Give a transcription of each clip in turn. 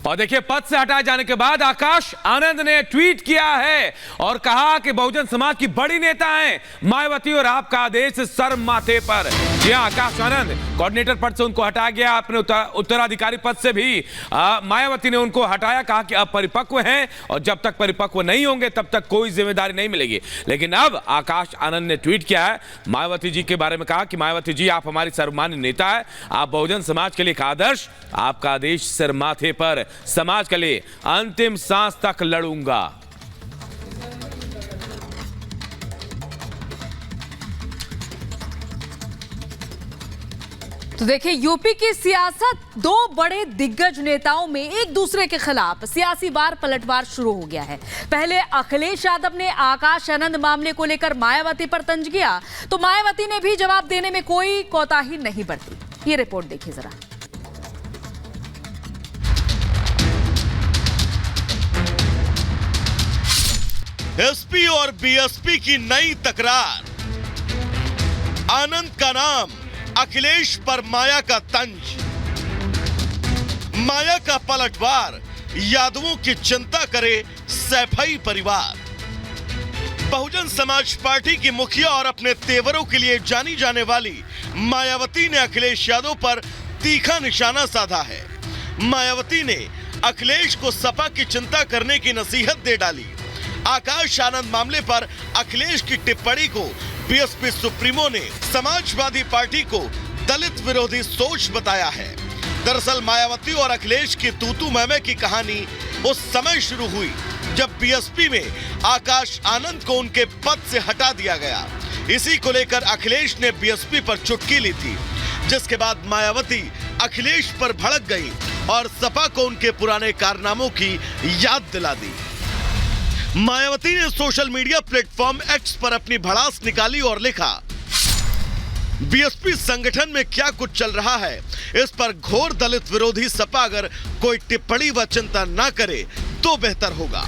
और देखिए, पद से हटाए जाने के बाद आकाश आनंद ने ट्वीट किया है और कहा कि बहुजन समाज की बड़ी नेता हैं मायावती और आपका आदेश सर माथे पर। जी हां, आकाश आनंद कोऑर्डिनेटर पद से उनको हटाया गया, अपने उत्तराधिकारी पद से भी मायावती ने उनको हटाया, कहा कि अब परिपक्व हैं और जब तक परिपक्व नहीं होंगे तब तक कोई जिम्मेदारी नहीं मिलेगी। लेकिन अब आकाश आनंद ने ट्वीट किया है मायावती जी के बारे में, कहा कि मायावती जी आप हमारी सर्वमान्य नेता है, आप बहुजन समाज के लिए एक आदर्श, आपका आदेश सर माथे पर, समाज के लिए अंतिम सांस तक लड़ूंगा। तो देखिए, यूपी की सियासत, दो बड़े दिग्गज नेताओं में एक दूसरे के खिलाफ सियासी वार पलटवार शुरू हो गया है। पहले अखिलेश यादव ने आकाश आनंद मामले को लेकर मायावती पर तंज किया, तो मायावती ने भी जवाब देने में कोई कोताही नहीं बरती। ये रिपोर्ट देखिए जरा। एसपी और बीएसपी की नई तकरार, आनंद का नाम, अखिलेश पर माया का तंज, माया का पलटवार, यादवों की चिंता करे सैफई परिवार। बहुजन समाज पार्टी की मुखिया और अपने तेवरों के लिए जानी जाने वाली मायावती ने अखिलेश यादव पर तीखा निशाना साधा है। मायावती ने अखिलेश को सपा की चिंता करने की नसीहत दे डाली। आकाश आनंद मामले पर अखिलेश की टिप्पणी को बीएसपी सुप्रीमो ने समाजवादी पार्टी को दलित विरोधी सोच बताया है। दरअसल मायावती और अखिलेश की तूतू मैमे की कहानी उस समय शुरू हुई जब बीएसपी में आकाश आनंद को उनके पद से हटा दिया गया। इसी को लेकर अखिलेश ने बीएसपी पर चुटकी ली थी, जिसके बाद मायावती अखिलेश पर भड़क गई और सपा को उनके पुराने कारनामों की याद दिला दी। मायावती ने सोशल मीडिया प्लेटफॉर्म एक्स पर अपनी भड़ास निकाली और लिखा, बीएसपी संगठन में क्या कुछ चल रहा है, इस पर घोर दलित विरोधी सपा अगर कोई टिप्पणी व चिंता न करे तो बेहतर होगा।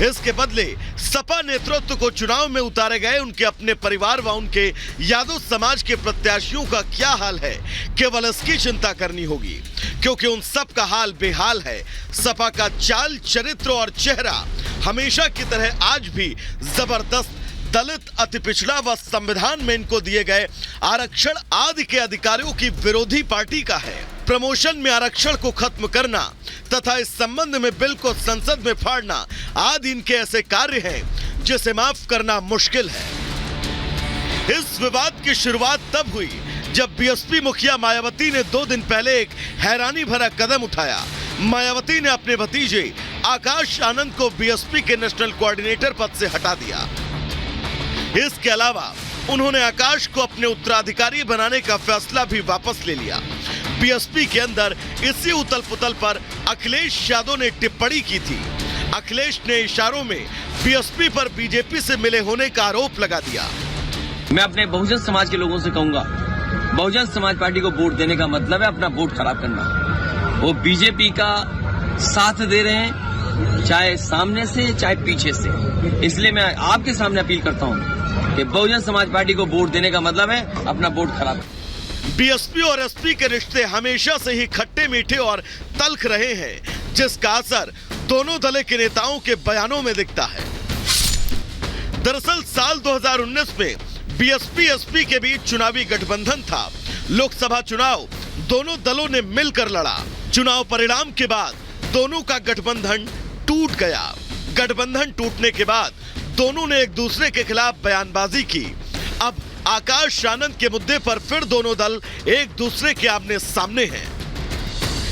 इसके बदले सपा नेतृत्व को चुनाव में उतारे गए उनके अपने परिवार व उनके यादव समाज के प्रत्याशियों का क्या हाल है, केवल इसकी चिंता करनी होगी, क्योंकि उन सब का हाल बेहाल है। सपा का चाल, चरित्र और चेहरा हमेशा की तरह आज भी जबरदस्त दलित, अति पिछड़ा व संविधान में इनको दिए गए आरक्षण आदि के अधिकारियों की विरोधी पार्टी का है। प्रमोशन में आरक्षण को खत्म करना तथा इस संबंध में बिल को संसद में फाड़ना आदि इनके ऐसे कार्य हैं जिसे माफ करना मुश्किल है। इस विवाद की शुरुआत तब हुई जब बीएसपी मुखिया मायावती ने 2 दिन पहले एक हैरानी भरा कदम उठाया। मायावती ने अपने भतीजे आकाश आनंद को बीएसपी के नेशनल कोऑर्डिनेटर पद से हटा दिया। इसके अलावा उन्होंने आकाश को अपने उत्तराधिकारी बनाने का फैसला भी वापस ले लिया। बीएसपी के अंदर इसी उथल पुथल पर अखिलेश यादव ने टिप्पणी की थी। अखिलेश ने इशारों में बीएसपी पर बीजेपी से मिले होने का आरोप लगा दिया। मैं अपने बहुजन समाज के लोगों से कहूंगा, बहुजन समाज पार्टी को वोट देने का मतलब है अपना वोट खराब करना। वो बीजेपी का साथ दे रहे हैं, चाहे सामने से चाहे पीछे से। इसलिए मैं आपके सामने अपील करता हूं कि बहुजन समाज पार्टी को वोट देने का मतलब है अपना वोट खराब। बीएसपी और एसपी के रिश्ते हमेशा से ही खट्टे मीठे और तल्ख रहे हैं, जिसका असर दोनों दल के नेताओं के बयानों में दिखता है। दरअसल साल 2019 में बीएसपी एसपी के बीच चुनावी गठबंधन था। लोकसभा चुनाव दोनों दलों ने मिलकर लड़ा। चुनाव परिणाम के बाद दोनों का गठबंधन टूट गया। गठबंधन टूटने के बाद दोनों ने एक दूसरे के खिलाफ बयानबाजी की। अब आकाश आनंद के मुद्दे पर फिर दोनों दल एक दूसरे के आमने सामने हैं।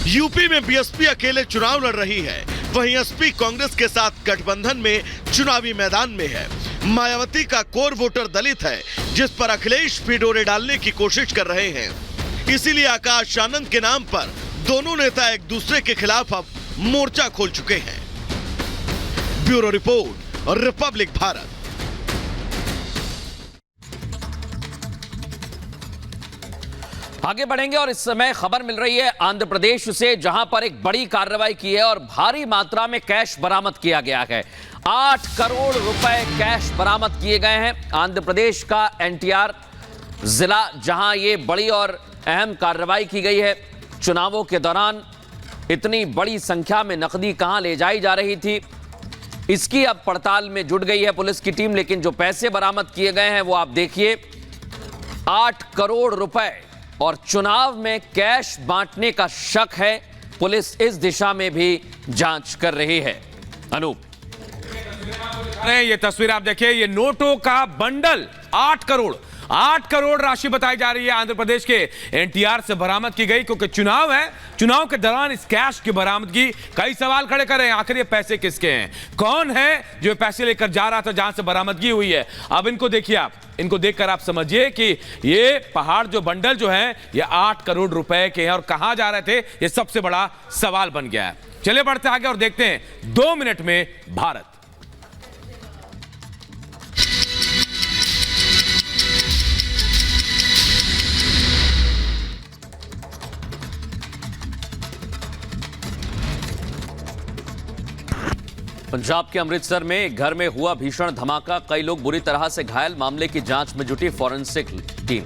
यूपी में बीएसपी अकेले चुनाव लड़ रही है, वहीं एसपी कांग्रेस के साथ गठबंधन में चुनावी मैदान में है। मायावती का कोर वोटर दलित है, जिस पर अखिलेश भी डोरे डालने की कोशिश कर रहे हैं। इसीलिए आकाश आनंद के नाम पर दोनों नेता एक दूसरे के खिलाफ अब मोर्चा खोल चुके हैं। ब्यूरो रिपोर्ट और रिपब्लिक भारत। आगे बढ़ेंगे और इस समय खबर मिल रही है आंध्र प्रदेश से, जहां पर एक बड़ी कार्रवाई की है और भारी मात्रा में कैश बरामद किया गया है। 8 करोड़ रुपए कैश बरामद किए गए हैं। आंध्र प्रदेश का एनटीआर जिला, जहां ये बड़ी और अहम कार्रवाई की गई है। चुनावों के दौरान इतनी बड़ी संख्या में नकदी कहां ले जाई जा रही थी, इसकी अब पड़ताल में जुट गई है पुलिस की टीम। लेकिन जो पैसे बरामद किए गए हैं वो आप देखिए, 8 करोड़ रुपए, और चुनाव में कैश बांटने का शक है। पुलिस इस दिशा में भी जांच कर रही है। अनूप, ये तस्वीर आप देखिए, ये नोटों का बंडल 8 करोड़ राशि बताई जा रही है आंध्र प्रदेश के एनटीआर से बरामद की गई, क्योंकि चुनाव है। चुनाव के दौरान इस कैश की बरामदगी कई सवाल खड़े कर रहे हैं। आखिर ये पैसे किसके हैं, कौन है जो पैसे लेकर जा रहा था जहां से बरामदगी हुई है। अब इनको देखिए, आप इनको देखकर आप समझिए कि ये पहाड़ जो बंडल जो है ये 8 करोड़ रुपए के हैं और कहां जा रहे थे, ये सबसे बड़ा सवाल बन गया है। चलिए बढ़ते आगे और देखते हैं 2 मिनट में भारत। पंजाब के अमृतसर में एक घर में हुआ भीषण धमाका, कई लोग बुरी तरह से घायल। मामले की जांच में जुटी फॉरेंसिक टीम।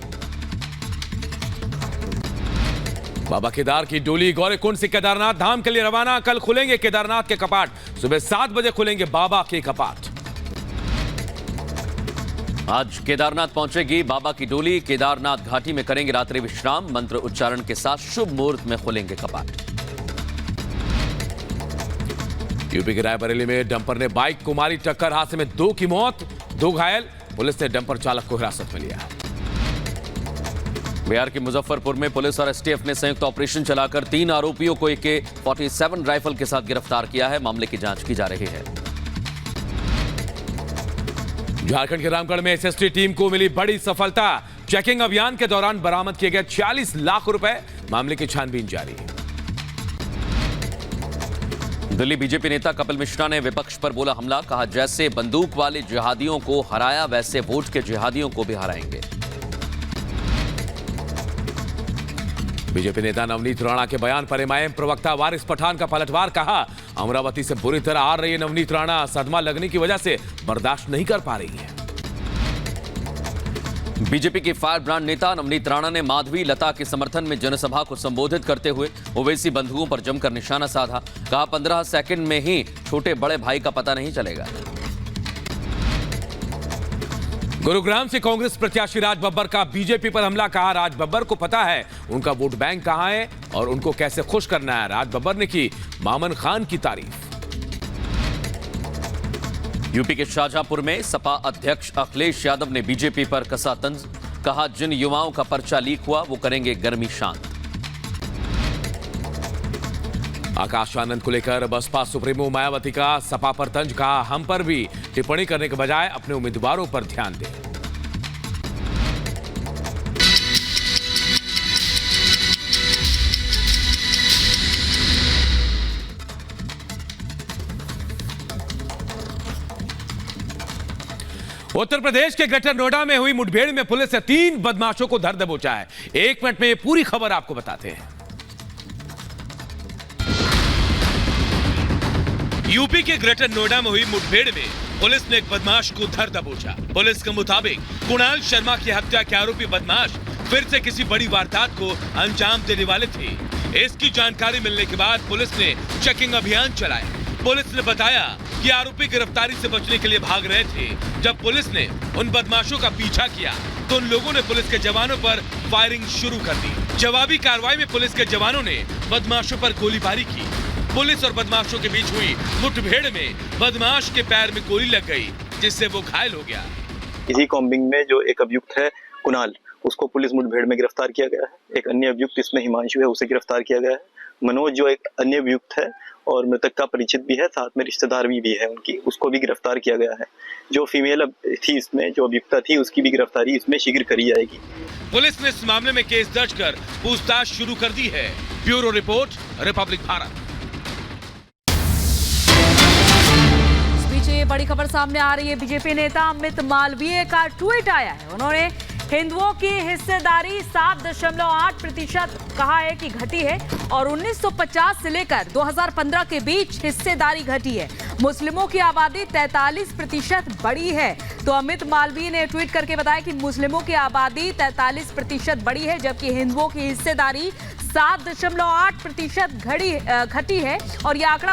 बाबा केदार की डोली गौरीकुंड से केदारनाथ धाम के लिए रवाना। कल खुलेंगे केदारनाथ के कपाट, सुबह 7 बजे खुलेंगे बाबा के कपाट। आज केदारनाथ पहुंचेगी बाबा की डोली। केदारनाथ घाटी में करेंगे रात्रि विश्राम। मंत्र उच्चारण के साथ शुभ मुहूर्त में खुलेंगे कपाट। यूपी के रायबरेली में डंपर ने बाइक को मारी टक्कर, हादसे में 2 की मौत, 2 घायल। पुलिस ने डंपर चालक को हिरासत में लिया। बिहार के मुजफ्फरपुर में पुलिस और एसटीएफ ने संयुक्त ऑपरेशन चलाकर 3 आरोपियों को AK-47 राइफल के साथ गिरफ्तार किया है। मामले की जांच की जा रही है। झारखंड के रामगढ़ में एसएसटी टीम को मिली बड़ी सफलता। चेकिंग अभियान के दौरान बरामद किए गए 40 लाख रुपए। मामले की छानबीन जारी है। दिल्ली बीजेपी नेता कपिल मिश्रा ने विपक्ष पर बोला हमला, कहा जैसे बंदूक वाले जिहादियों को हराया वैसे वोट के जिहादियों को भी हराएंगे। बीजेपी नेता नवनीत राणा के बयान पर एमआईएम प्रवक्ता वारिस पठान का पलटवार, कहा अमरावती से बुरी तरह आ रही है नवनीत राणा, सदमा लगने की वजह से बर्दाश्त नहीं कर पा रही है। बीजेपी के फायर ब्रांड नेता नवनीत राणा ने माधवी लता के समर्थन में जनसभा को संबोधित करते हुए ओवैसी बंधुओं पर जमकर निशाना साधा। कहा 15 सेकंड में ही छोटे बड़े भाई का पता नहीं चलेगा। गुरुग्राम से कांग्रेस प्रत्याशी राज बब्बर का बीजेपी पर हमला, कहा राज बब्बर को पता है उनका वोट बैंक कहां है और उनको कैसे खुश करना है। राज बब्बर ने की मामन खान की तारीफ। यूपी के शाहजहांपुर में सपा अध्यक्ष अखिलेश यादव ने बीजेपी पर कसा तंज, कहा जिन युवाओं का पर्चा लीक हुआ वो करेंगे गर्मी शांत। आकाश आनंद को लेकर बसपा सुप्रीमो मायावती का सपा पर तंज, कहा हम पर भी टिप्पणी करने के बजाय अपने उम्मीदवारों पर ध्यान दें। उत्तर प्रदेश के ग्रेटर नोएडा में हुई मुठभेड़ में पुलिस ने 3 बदमाशों को धर दबोचा है। 1 मिनट में ये पूरी खबर आपको बताते हैं। यूपी के ग्रेटर नोएडा में हुई मुठभेड़ में पुलिस ने एक बदमाश को धर दबोचा। पुलिस के मुताबिक कुणाल शर्मा की हत्या के आरोपी बदमाश फिर से किसी बड़ी वारदात को अंजाम देने वाले थे। इसकी जानकारी मिलने के बाद पुलिस ने चेकिंग अभियान चलाया। पुलिस ने बताया कि आरोपी गिरफ्तारी से बचने के लिए भाग रहे थे। जब पुलिस ने उन बदमाशों का पीछा किया तो उन लोगों ने पुलिस के जवानों पर फायरिंग शुरू कर दी। जवाबी कार्रवाई में पुलिस के जवानों ने बदमाशों पर गोलीबारी की। पुलिस और बदमाशों के बीच हुई मुठभेड़ में बदमाश के पैर में गोली लग गई, जिससे वो घायल हो गया। इसी कॉम्बिंग में जो एक अभियुक्त है कुणाल, उसको पुलिस मुठभेड़ में गिरफ्तार किया गया है। एक अन्य अभियुक्त इसमें हिमांशु है, उसे गिरफ्तार किया गया है। मनोज जो एक अन्य अभियुक्त है और मृतक का परिचित भी है, साथ में रिश्तेदार भी है उनकी, उसको भी गिरफ्तार किया गया है। जो फीमेल थी इसमें, जो अभियुक्ता थी, उसकी भी गिरफ्तारी इसमें शीघ्र करी जाएगी। पुलिस ने इस मामले में केस दर्ज कर पूछताछ शुरू कर दी है। Bureau report, Republic Bharat. इस बीच ये बड़ी खबर सामने आ रही है। बीजेपी नेता अमित मालवीय का ट्वीट आया है। उन्होंने हिंदुओं की हिस्सेदारी 7.8% कहा है कि घटी है और 1950 से लेकर 2015 के बीच हिस्सेदारी घटी है। मुस्लिमों की आबादी 43% बढ़ी है। तो अमित मालवीय ने ट्वीट करके बताया कि मुस्लिमों की आबादी 43% बढ़ी है, जबकि हिंदुओं की हिस्सेदारी 7.8% घटी है। और यह आंकड़ा